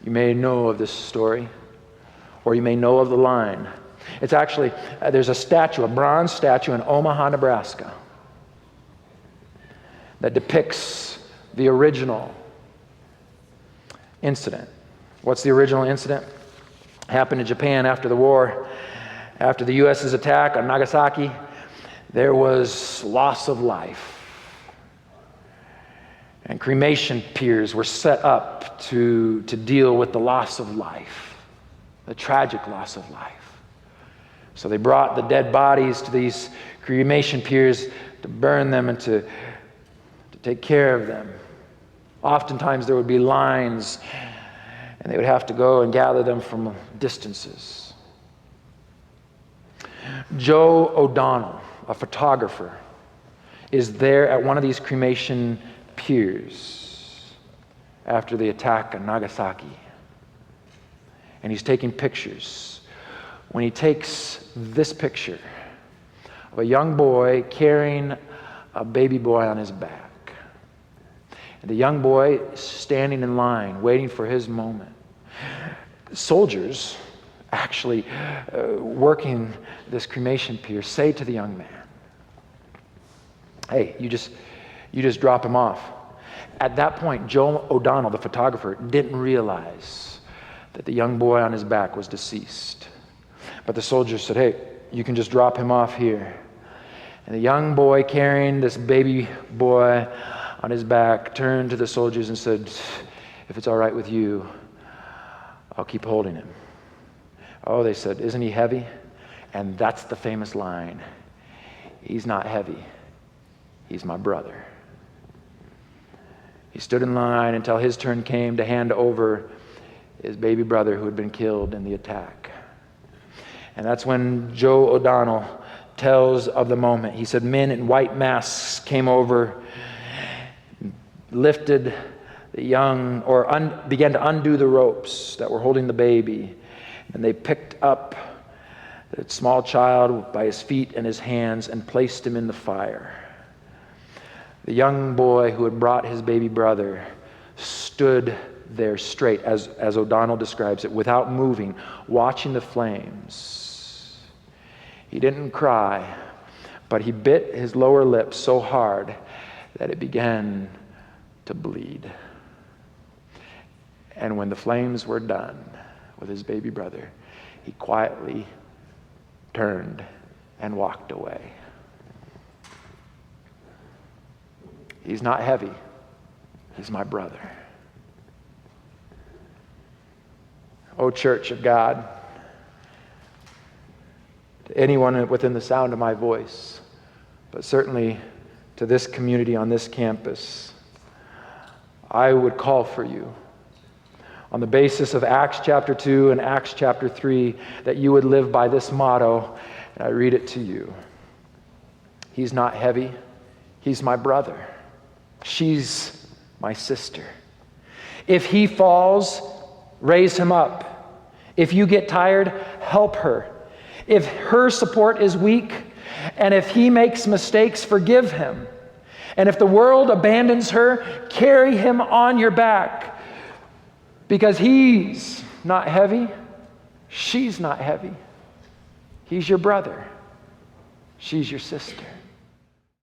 You may know of this story, or you may know of the line. It's actually, there's a statue, a bronze statue in Omaha, Nebraska, that depicts the original incident. What's the original incident? Happened in Japan after the war. After the U.S.'s attack on Nagasaki, there was loss of life. And cremation piers were set up to deal with the loss of life, the tragic loss of life. So they brought the dead bodies to these cremation piers to burn them and to take care of them. Oftentimes there would be lines, and they would have to go and gather them from distances. Joe O'Donnell, a photographer, is there at one of these cremation piers after the attack on Nagasaki. And he's taking pictures. When he takes this picture of a young boy carrying a baby boy on his back, and the young boy is standing in line waiting for his moment. Soldiers actually working this cremation pier say to the young man, "Hey, you just drop him off." At that point, Joe O'Donnell, the photographer, didn't realize that the young boy on his back was deceased. But the soldiers said, "Hey, you can just drop him off here." And the young boy carrying this baby boy on his back turned to the soldiers and said, "If it's all right with you, I'll keep holding him." Oh, they said, "Isn't he heavy?" And that's the famous line, "He's not heavy. He's my brother." He stood in line until his turn came to hand over his baby brother who had been killed in the attack. And that's when Joe O'Donnell tells of the moment. He said, men in white masks came over, lifted the young, began to undo the ropes that were holding the baby. And they picked up the small child by his feet and his hands and placed him in the fire. The young boy who had brought his baby brother stood there straight, as O'Donnell describes it, without moving, watching the flames. He didn't cry, but he bit his lower lip so hard that it began to bleed. And when the flames were done with his baby brother, he quietly turned and walked away. He's not heavy. He's my brother. Oh, Church of God, to anyone within the sound of my voice, but certainly to this community on this campus, I would call for you on the basis of Acts chapter 2 and Acts chapter 3 that you would live by this motto, and I read it to you. He's not heavy. He's my brother. She's my sister. If he falls, raise him up. If you get tired, help her. If her support is weak, and if he makes mistakes, forgive him. And if the world abandons her, carry him on your back. Because he's not heavy, she's not heavy. He's your brother. She's your sister.